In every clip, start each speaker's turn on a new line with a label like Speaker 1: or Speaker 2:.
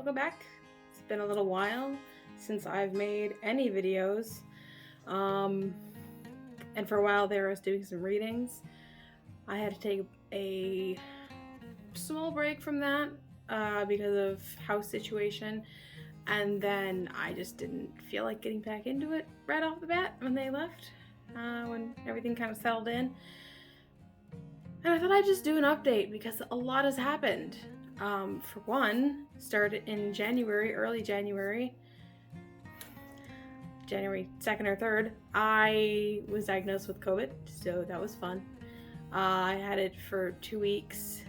Speaker 1: welcome back. It's been a little while since I've made any videos. And for a while there I was doing some readings. I had to take a small break from that because of house situation. And then I just didn't feel like getting back into it right off the bat when they left, when everything kind of settled in. And I thought I'd just do an update because a lot has happened. For one, started in January, early January 2nd or 3rd, I was diagnosed with COVID, so that was fun. I had it for 2 weeks.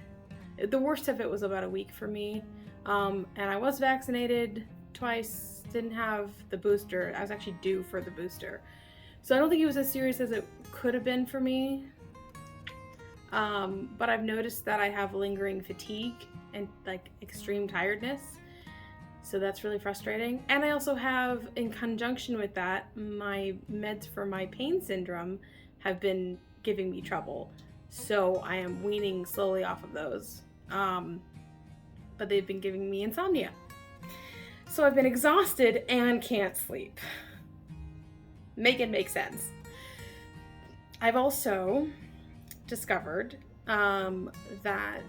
Speaker 1: The worst of it was about a week for me. And I was vaccinated twice, didn't have the booster. I was actually due for the booster. So I don't think it was as serious as it could have been for me. But I've noticed that I have lingering fatigue and like extreme tiredness. So that's really frustrating. And I also have, in conjunction with that, my meds for my pain syndrome have been giving me trouble. So I am weaning slowly off of those. But they've been giving me insomnia. So I've been exhausted and can't sleep. Make it make sense. I've also discovered that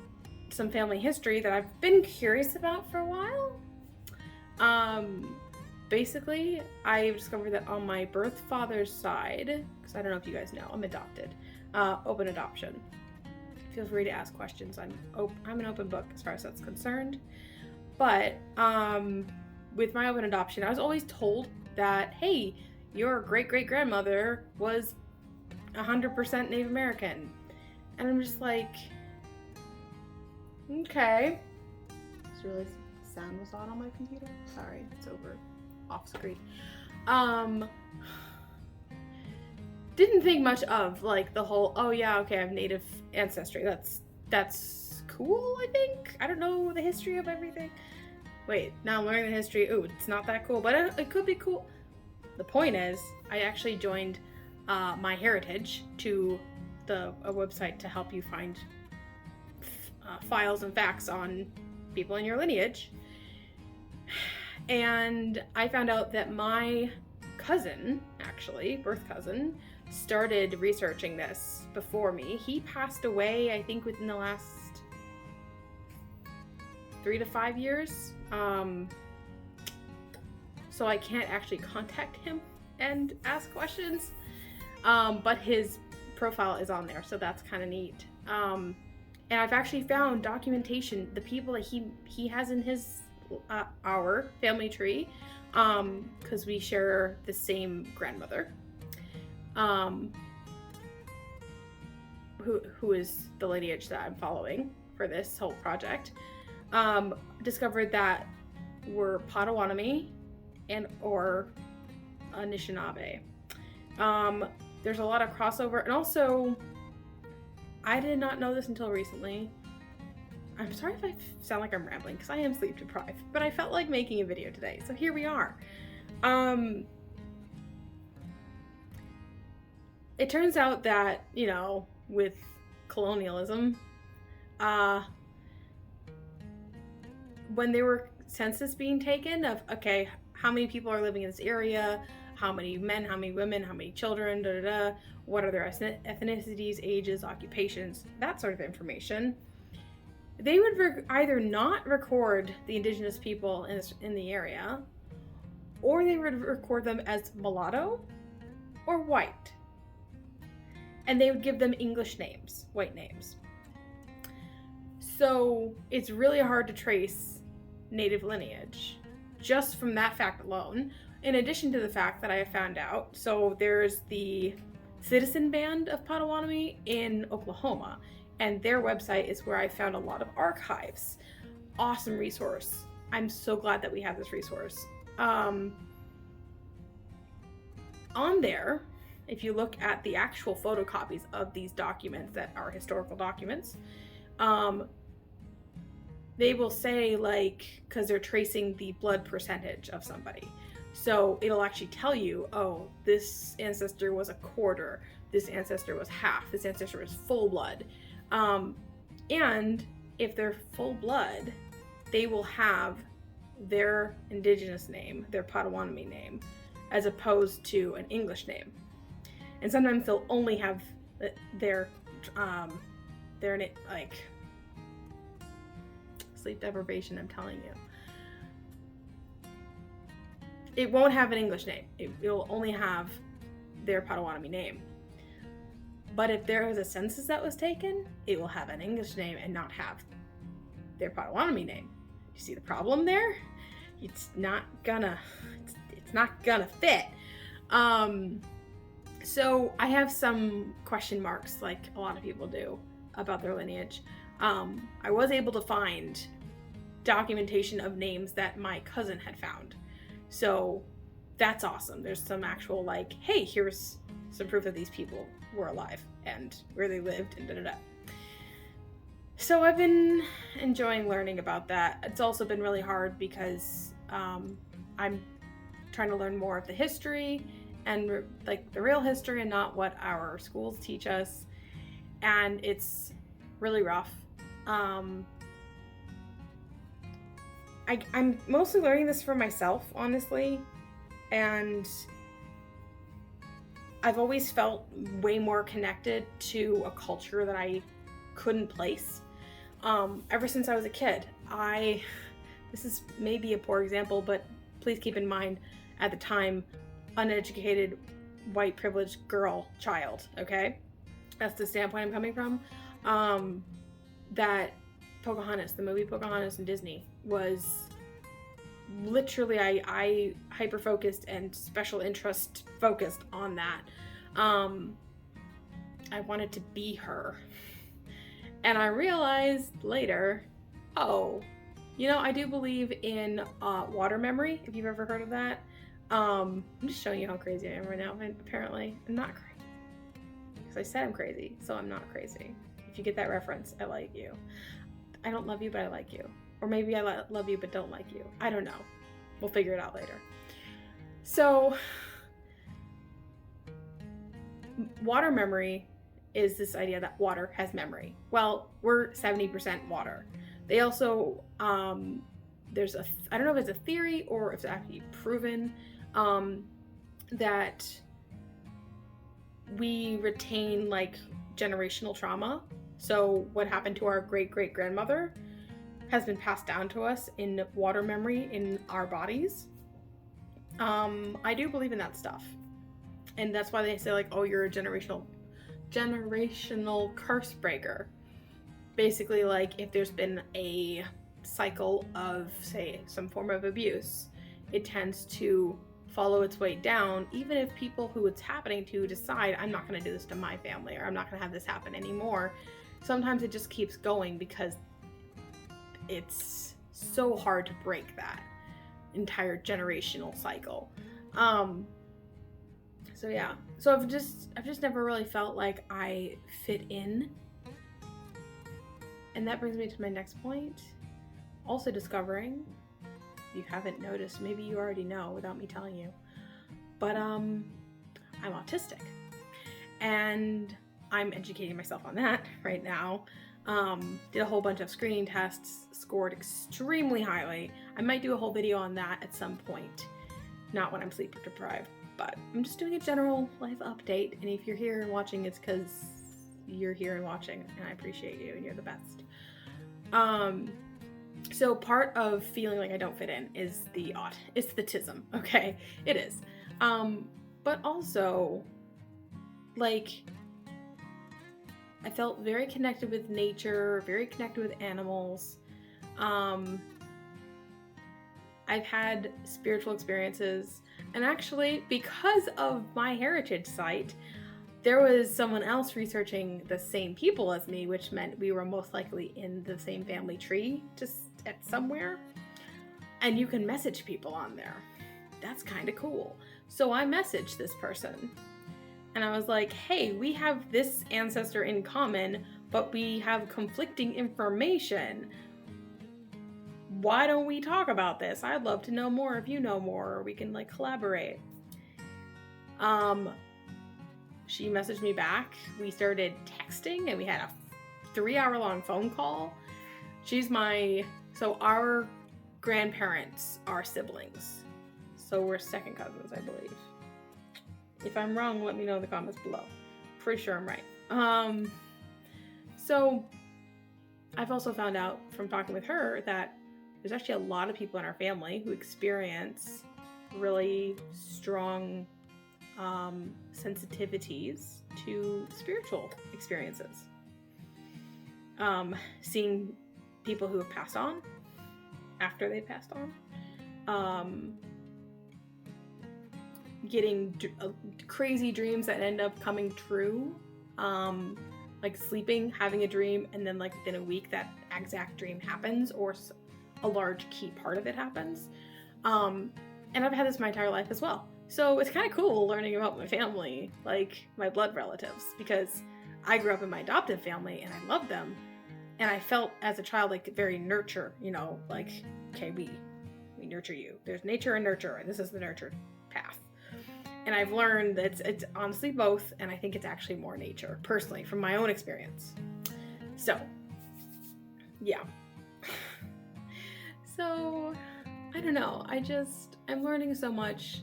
Speaker 1: some family history that I've been curious about for a while. Basically, I discovered that on my birth father's side, because I don't know if you guys know, I'm adopted, open adoption. Feel free to ask questions. I'm an open book as far as that's concerned. But with my open adoption, I was always told that, hey, your great-great-grandmother was 100% Native American. And I'm just like, okay. Just realized sound was on my computer. Sorry, it's over off screen. Didn't think much of like the whole, oh yeah, okay, I have Native ancestry. That's cool, I think. I don't know the history of everything. Wait, now I'm learning the history. Ooh, it's not that cool, but it could be cool. The point is, I actually joined My Heritage to a website to help you find files and facts on people in your lineage. And I found out that my cousin, actually, birth cousin, started researching this before me. He passed away, I think, within the last 3 to 5 years. So I can't actually contact him and ask questions. But his profile is on there, so that's kind of neat. And I've actually found documentation, the people that he has in his our family tree, because we share the same grandmother, who is the lineage that I'm following for this whole project. Discovered that we're Potawatomi and or Anishinaabe. There's a lot of crossover, and also I did not know this until recently. I'm sorry if I sound like I'm rambling, because I am sleep deprived, but I felt like making a video today, so here we are. It turns out that, you know, with colonialism, when there were census being taken of, okay, how many people are living in this area, how many men, how many women, how many children, what are their ethnicities, ages, occupations, that sort of information, they would either not record the indigenous people in the area, or they would record them as mulatto or white. And they would give them English names, white names. So it's really hard to trace Native lineage just from that fact alone. In addition to the fact that I have found out, so there's the Citizen Band of Potawatomi in Oklahoma, and their website is where I found a lot of archives. Awesome resource. I'm so glad that we have this resource. On there, if you look at the actual photocopies of these documents that are historical documents, they will say, like, because they're tracing the blood percentage of somebody. So it'll actually tell you, oh, this ancestor was a quarter, this ancestor was half, this ancestor was full blood. And if they're full blood, they will have their indigenous name, their Potawatomi name, as opposed to an English name. And sometimes they'll only have their like sleep deprivation, I'm telling you. It won't have an English name. It'll only have their Potawatomi name. But if there was a census that was taken, it will have an English name and not have their Potawatomi name. You see the problem there? It's not gonna fit. So I have some question marks, like a lot of people do, about their lineage. I was able to find documentation of names that my cousin had found. So that's awesome. There's some actual like, hey, here's some proof that these people were alive and where they lived and da-da-da. So I've been enjoying learning about that. It's also been really hard because I'm trying to learn more of the history and like the real history and not what our schools teach us. And it's really rough. I'm mostly learning this for myself, honestly, and I've always felt way more connected to a culture that I couldn't place. Ever since I was a kid. This is maybe a poor example, but please keep in mind, at the time, uneducated, white, privileged child, okay? That's the standpoint I'm coming from. That Pocahontas, the movie Pocahontas in Disney, was literally, I hyper-focused and special interest focused on that. I wanted to be her. And I realized later, I do believe in water memory, if you've ever heard of that. I'm just showing you how crazy I am right now, and apparently I'm not crazy. Because I said I'm crazy, so I'm not crazy. If you get that reference, I like you. I don't love you, but I like you. Or maybe I love you, but don't like you. I don't know. We'll figure it out later. So, water memory is this idea that water has memory. Well, we're 70% water. They also, I don't know if it's a theory or if it's actually proven, that we retain like generational trauma. So what happened to our great-great-grandmother has been passed down to us in water memory in our bodies. I do believe in that stuff. And that's why they say like, oh, you're a generational curse breaker. Basically, like if there's been a cycle of, say, some form of abuse, it tends to follow its way down, even if people who it's happening to decide, I'm not going to do this to my family, or I'm not going to have this happen anymore. Sometimes it just keeps going because it's so hard to break that entire generational cycle. So yeah, so I've just never really felt like I fit in. And that brings me to my next point. Also discovering, if you haven't noticed, maybe you already know without me telling you, but I'm autistic. And I'm educating myself on that right now. Did a whole bunch of screening tests, scored extremely highly. I might do a whole video on that at some point. Not when I'm sleep deprived, but I'm just doing a general life update. And if you're here and watching, it's because you're here and watching, and I appreciate you, and you're the best. So part of feeling like I don't fit in is the autism, okay? It is. But also, like, I felt very connected with nature, very connected with animals. I've had spiritual experiences, and actually, because of my heritage site, there was someone else researching the same people as me, which meant we were most likely in the same family tree, just at somewhere. And you can message people on there. That's kind of cool. So I messaged this person, and I was like, hey, we have this ancestor in common, but we have conflicting information. Why don't we talk about this? I'd love to know more if you know more, or we can like collaborate. She messaged me back. We started texting, and we had a 3-hour-long phone call. Our grandparents are siblings. So we're second cousins, I believe. If I'm wrong, let me know in the comments below. Pretty sure I'm right. So I've also found out from talking with her that there's actually a lot of people in our family who experience really strong sensitivities to spiritual experiences. Seeing people who have passed on after they passed on, getting crazy dreams that end up coming true, like sleeping, having a dream, and then like within a week that exact dream happens, or a large key part of it happens. And I've had this my entire life as well. So it's kind of cool learning about my family, like my blood relatives, because I grew up in my adoptive family and I loved them. And I felt as a child like very nurture, like, okay, we nurture you. There's nature and nurture, and this is the nurtured path. And I've learned that it's honestly both, and I think it's actually more nature, personally, from my own experience. So, yeah. So, I don't know. I'm learning so much.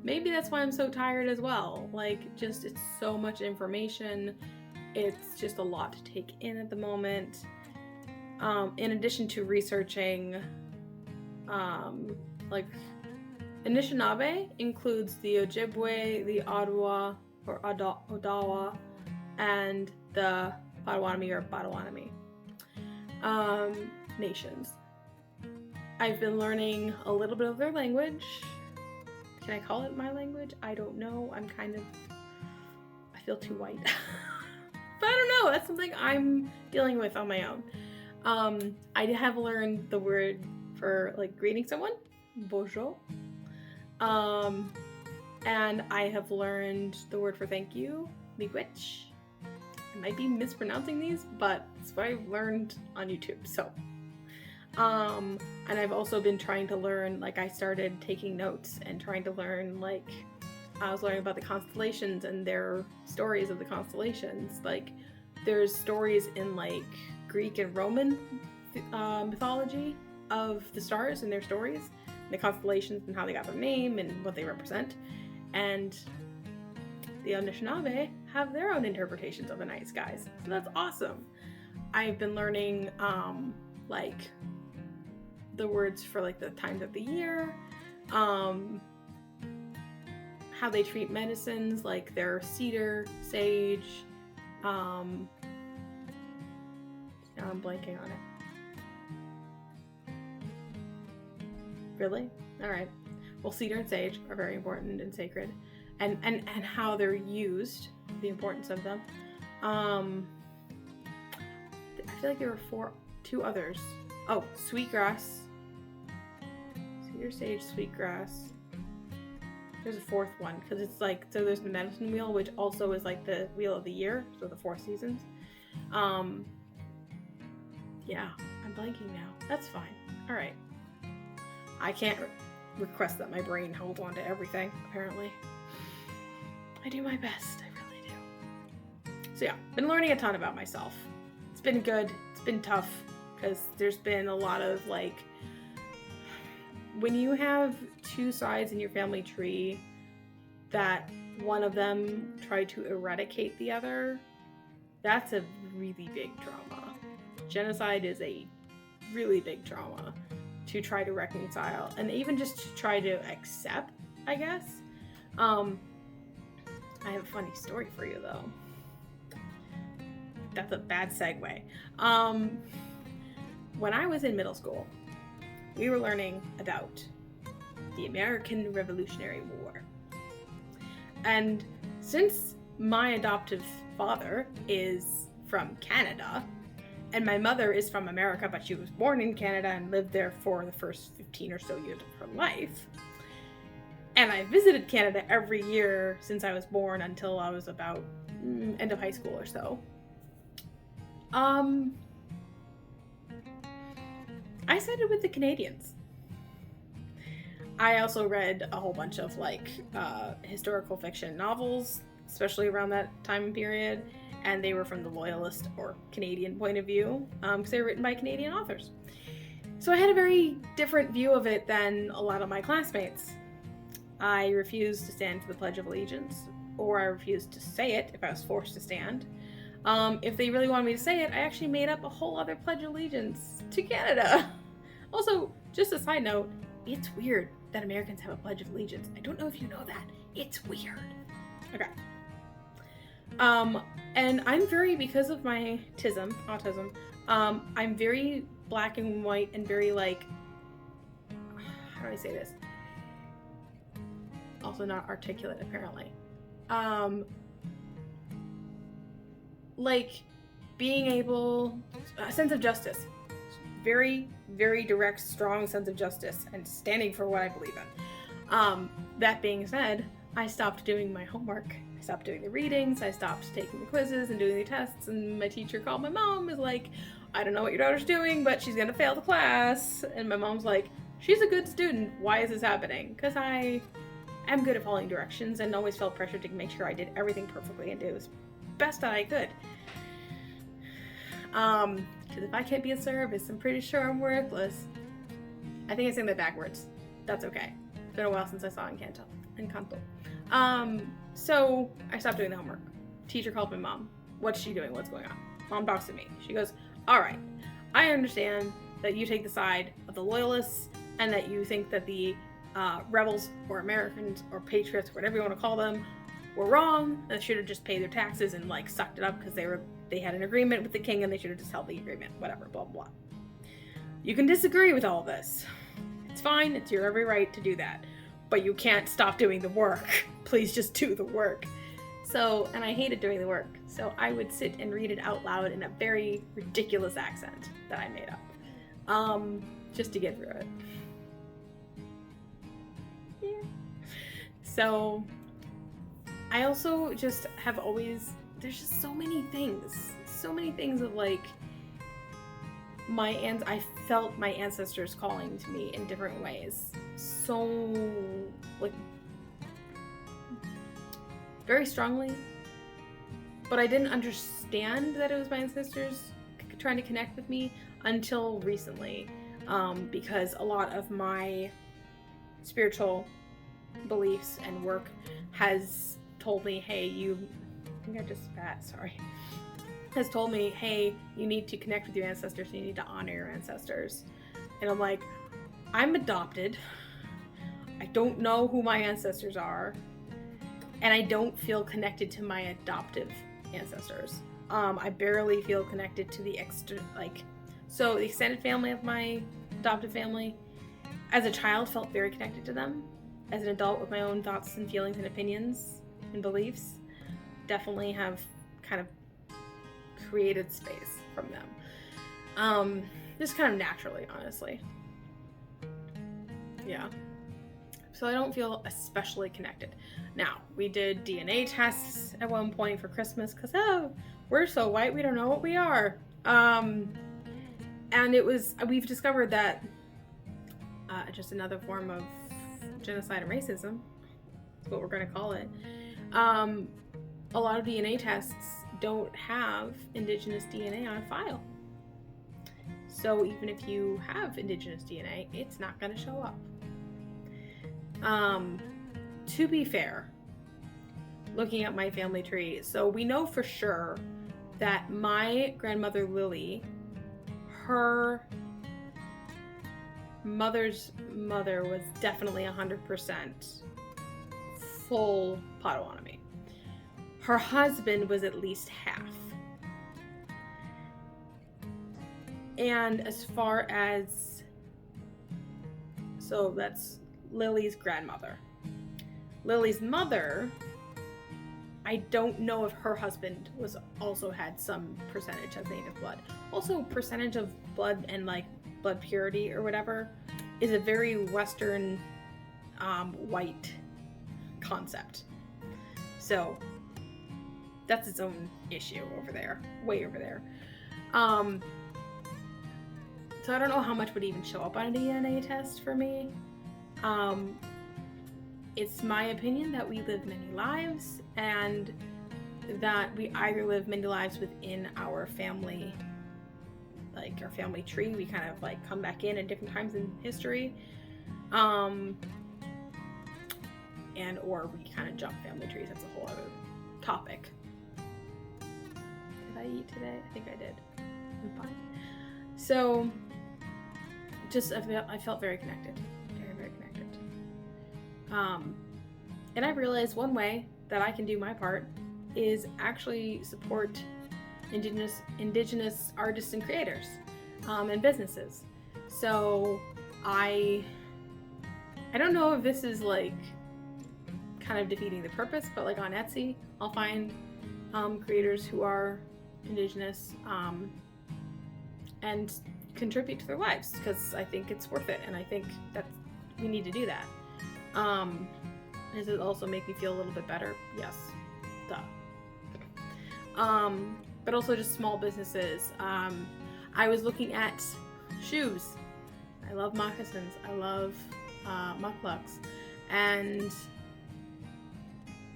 Speaker 1: Maybe that's why I'm so tired as well. Like, it's so much information. It's just a lot to take in at the moment. In addition to researching, like, Anishinaabe includes the Ojibwe, the Ottawa or Odawa, and the Potawatomi or Potawatomi nations. I've been learning a little bit of their language. Can I call it my language? I don't know. I feel too white. But I don't know. That's something I'm dealing with on my own. I have learned the word for like greeting someone, bonjour. And I have learned the word for thank you, miigwech. I might be mispronouncing these, but it's what I've learned on YouTube. So, and I've also been trying to learn, like I started taking notes and trying to learn, like I was learning about the constellations and their stories of the constellations. Like there's stories in like Greek and Roman mythology of the stars and their stories, and the constellations and how they got their name and what they represent. And the Anishinaabe have their own interpretations of the night skies. So that's awesome. I've been learning like the words for like the times of the year, how they treat medicines, like their cedar, sage, now I'm blanking on it. Really? Alright. Well, cedar and sage are very important and sacred. And how they're used, the importance of them. I feel like there were two others. Oh, sweetgrass. Cedar, sage, sweetgrass. There's a fourth one, because it's like, so there's the medicine wheel, which also is like the wheel of the year, so the 4 seasons. Yeah, I'm blanking now. That's fine. All right. I can't request that my brain hold on to everything, apparently. I do my best, I really do. So yeah, been learning a ton about myself. It's been good. It's been tough, because there's been a lot of like, when you have 2 sides in your family tree that one of them tried to eradicate the other, that's a really big trauma. Genocide is a really big trauma to try to reconcile, and even just to try to accept, I guess. I have a funny story for you though. That's a bad segue. When I was in middle school, we were learning about the American Revolutionary War. And since my adoptive father is from Canada, and my mother is from America, but she was born in Canada and lived there for the first 15 or so years of her life, and I visited Canada every year since I was born until I was about end of high school or so, I sided with the Canadians. I also read a whole bunch of like historical fiction novels, especially around that time period, and they were from the Loyalist or Canadian point of view, because they were written by Canadian authors. So I had a very different view of it than a lot of my classmates. I refused to stand for the Pledge of Allegiance, or I refused to say it if I was forced to stand. If they really wanted me to say it, I actually made up a whole other Pledge of Allegiance to Canada. Also, just a side note, it's weird that Americans have a Pledge of Allegiance. I don't know if you know that. It's weird. Okay. And I'm very, because of my autism, I'm very black and white and very like, how do I say this? Also not articulate, apparently. Like being able, a sense of justice. Very, very direct, strong sense of justice and standing for what I believe in. That being said, I stopped doing my homework. I stopped doing the readings. I stopped taking the quizzes and doing the tests. And my teacher called my mom, was like, I don't know what your daughter's doing, but she's gonna fail the class. And my mom's like, she's a good student. Why is this happening? Because I am good at following directions and always felt pressured to make sure I did everything perfectly and do as best that I could. Because if I can't be of service, I'm pretty sure I'm worthless. I think I sang that backwards. That's okay. It's been a while since I saw Encanto. So I stopped doing the homework. Teacher called my mom. What's she doing? What's going on? Mom talks to me. She goes, all right, I understand that you take the side of the loyalists and that you think that the rebels or Americans or patriots, whatever you want to call them, were wrong and should have just paid their taxes and like sucked it up because they had an agreement with the king and they should have just held the agreement, whatever, blah, blah. You can disagree with all of this. It's fine. It's your every right to do that. But you can't stop doing the work. Please just do the work. So, and I hated doing the work. So I would sit and read it out loud in a very ridiculous accent that I made up. Just to get through it. Yeah. So I also just have always, there's just so many things of like, I felt my ancestors calling to me in different ways. So, like, very strongly. But I didn't understand that it was my ancestors trying to connect with me until recently. Because a lot of my spiritual beliefs and work has told me, hey, I think I just spat, sorry. Has told me, hey, you need to connect with your ancestors, you need to honor your ancestors. And I'm like, I'm adopted. I don't know who my ancestors are. And I don't feel connected to my adoptive ancestors. I barely feel connected to the so the extended family of my adoptive family, as a child, felt very connected to them. As an adult, with my own thoughts and feelings and opinions and beliefs, definitely have kind of created space from them. Just kind of naturally, honestly. Yeah. So I don't feel especially connected. Now, we did DNA tests at one point for Christmas because, we're so white, we don't know what we are. And we've discovered that just another form of genocide and racism is what we're going to call it. A lot of DNA tests don't have Indigenous DNA on file. So even if you have Indigenous DNA, it's not going to show up. To be fair, looking at my family tree, so we know for sure that my grandmother Lily, her mother's mother was definitely 100% full Potawatomi. Her husband was at least half. And as far as, so that's Lily's grandmother. Lily's mother, I don't know if her husband was also had some percentage of native blood. Also, percentage of blood and like blood purity or whatever is a very Western white concept. So that's its own issue over there, way over there. So I don't know how much would even show up on a DNA test for me. It's my opinion that we live many lives and that we either live many lives within our family like our family tree. We kind of like come back in at different times in history. And or we kind of jump family trees. That's a whole other topic. Did I eat today? I think I did. I'm fine. So just I felt very connected. Very, very connected. And I realized one way that I can do my part is actually support indigenous artists and creators and businesses. So I don't know if this is like kind of defeating the purpose, but like on Etsy, I'll find creators who are indigenous and contribute to their lives, because I think it's worth it, and I think that we need to do that. Does it also make me feel a little bit better? Yes. Duh. But also just small businesses. I was looking at shoes. I love moccasins. I love mukluks. And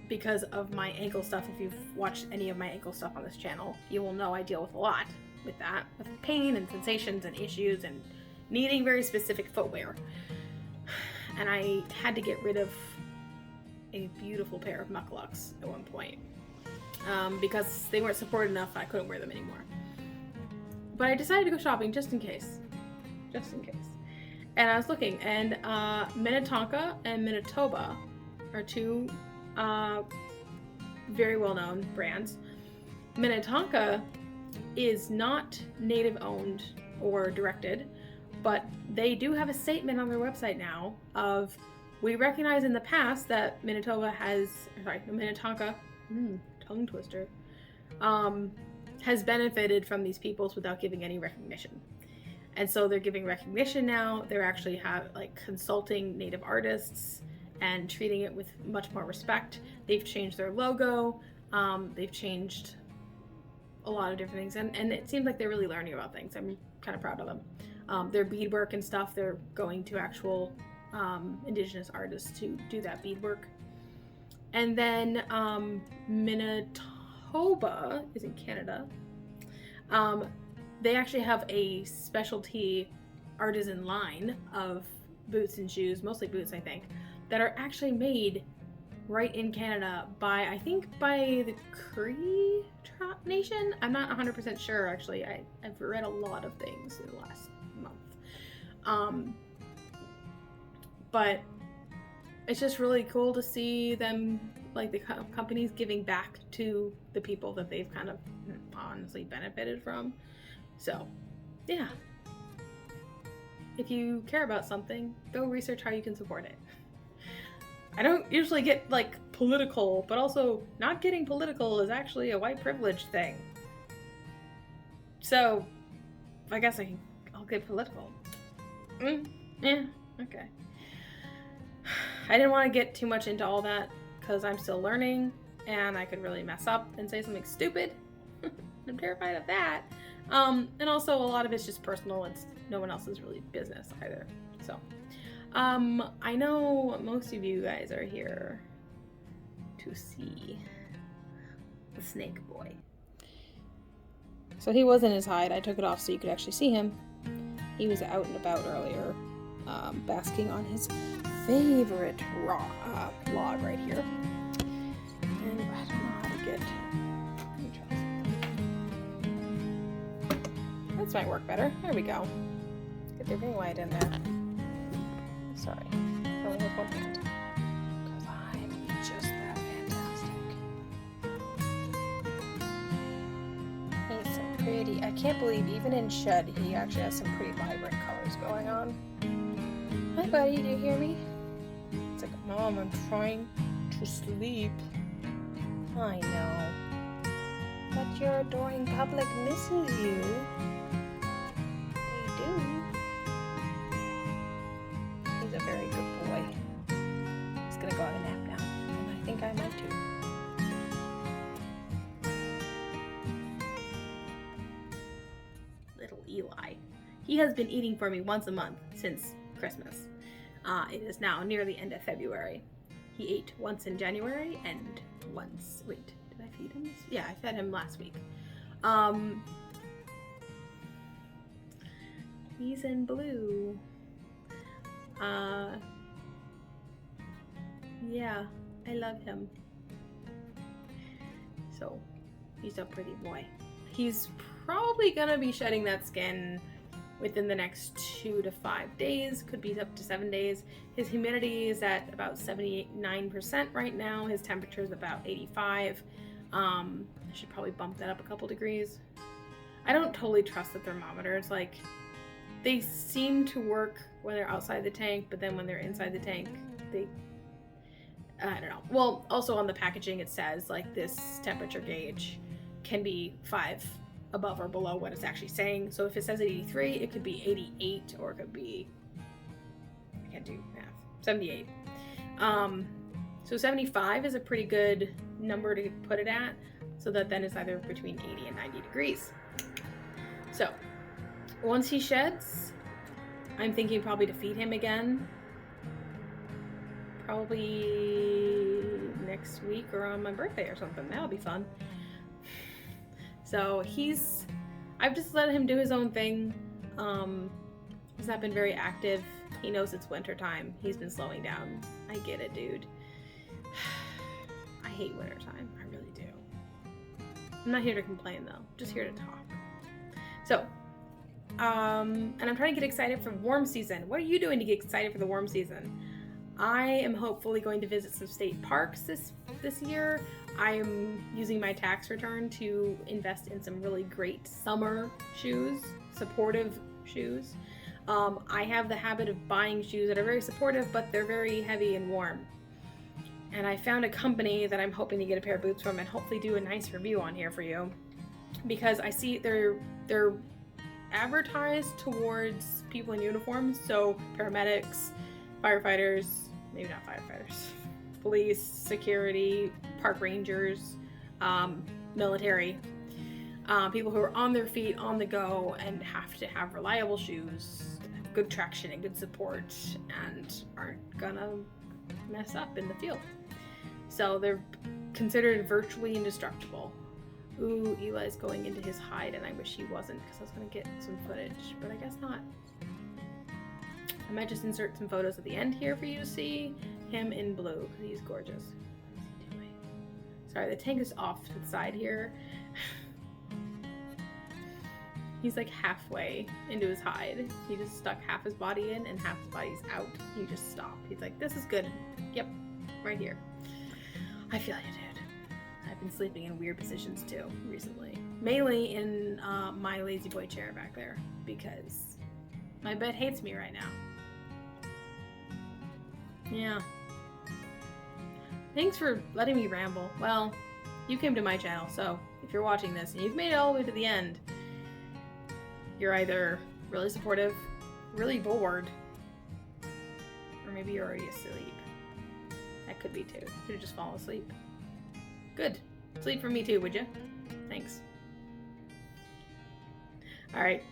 Speaker 1: because of my ankle stuff, if you've watched any of my ankle stuff on this channel, you will know I deal with a lot with that, with pain and sensations and issues and needing very specific footwear. And I had to get rid of a beautiful pair of mukluks at one point because they weren't supported enough. I couldn't wear them anymore. But I decided to go shopping just in case. Just in case. And I was looking, and Minnetonka and Manitoba are two very well-known brands. Minnetonka is not native owned or directed, but they do have a statement on their website now of, we recognize in the past that Minnetonka, tongue twister, has benefited from these peoples without giving any recognition. And so they're giving recognition now. They're actually consulting native artists and treating it with much more respect. They've changed their logo. They've changed a lot of different things. And it seems like they're really learning about things. I'm kind of proud of them. Their beadwork and stuff, they're going to actual indigenous artists to do that beadwork. And then Manitoba is in Canada. They actually have a specialty artisan line of boots and shoes, mostly boots, I think, that are actually made right in Canada by the Cree Nation. I'm not 100% sure, actually. I've read a lot of things in the last month. But it's just really cool to see them, like the companies giving back to the people that they've kind of honestly benefited from. So, yeah. If you care about something, go research how you can support it. I don't usually get like political, but also not getting political is actually a white privilege thing. So, I guess I'll get political. Yeah, okay. I didn't want to get too much into all that because I'm still learning and I could really mess up and say something stupid. I'm terrified of that. And also a lot of it's just personal. It's no one else's really business either. So, I know most of you guys are here to see the snake boy. So he was in his hide. I took it off so you could actually see him. He was out and about earlier, basking on his favorite log right here. And I don't know how to get... Let me try something. This might work better. There we go. Get the ring light in there. Sorry. Only with one hand. Because I'm just that fantastic. He's so pretty. I can't believe even in shed he actually has some pretty vibrant colors going on. Hi buddy, do you hear me? It's like, Mom, I'm trying to sleep. I know. But your adoring public misses you. They do. He's a very good boy. He's gonna go have a nap now. And I think I might too. Little Eli. He has been eating for me once a month since Christmas. It is now near the end of February. He ate once in January and once... Wait, did I feed him? Yeah, I fed him last week. He's in blue. Yeah, I love him. So, he's a pretty boy. He's probably gonna be shedding that skin within the next 2 to 5 days, could be up to 7 days. His humidity is at about 79% right now. His temperature is about 85. I should probably bump that up a couple degrees. I don't totally trust the thermometers. Like, they seem to work when they're outside the tank, but then when they're inside the tank, I don't know. Well, also on the packaging it says, like, this temperature gauge can be 5 above or below what it's actually saying. So if it says 83, it could be 88, or it could be, I can't do math, 78. So 75 is a pretty good number to put it at, so that then it's either between 80 and 90 degrees. So once he sheds, I'm thinking probably to feed him again, probably next week or on my birthday or something. That'll be fun. So I've just let him do his own thing. He's not been very active. He knows it's winter time. He's been slowing down. I get it, dude. I hate winter time. I really do. I'm not here to complain though. Just here to talk. So, and I'm trying to get excited for warm season. What are you doing to get excited for the warm season? I am hopefully going to visit some state parks this year. I am using my tax return to invest in some really great summer shoes, supportive shoes. I have the habit of buying shoes that are very supportive, but they're very heavy and warm. And I found a company that I'm hoping to get a pair of boots from and hopefully do a nice review on here for you, because I see they're advertised towards people in uniforms, so paramedics, firefighters, maybe not firefighters, police, security, park rangers, military, people who are on their feet, on the go, and have to have reliable shoes, good traction and good support, and aren't gonna mess up in the field. So they're considered virtually indestructible. Ooh, Eli's going into his hide, and I wish he wasn't, because I was gonna get some footage, but I guess not. I might just insert some photos at the end here for you to see him in blue, because he's gorgeous. What is he doing? Sorry, the tank is off to the side here. He's like halfway into his hide. He just stuck half his body in and half his body's out. He just stopped. He's like, this is good. Yep, right here. I feel you, dude. I've been sleeping in weird positions too recently. Mainly in my lazy boy chair back there, because my bed hates me right now. Yeah. Thanks for letting me ramble. Well, you came to my channel, so if you're watching this and you've made it all the way to the end, you're either really supportive, really bored, or maybe you're already asleep. That could be too. You could have just fallen asleep. Good. Sleep for me too, would you? Thanks. Alright.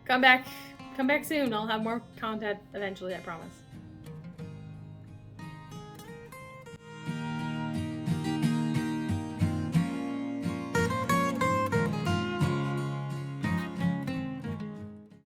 Speaker 1: Come back soon. I'll have more content eventually, I promise.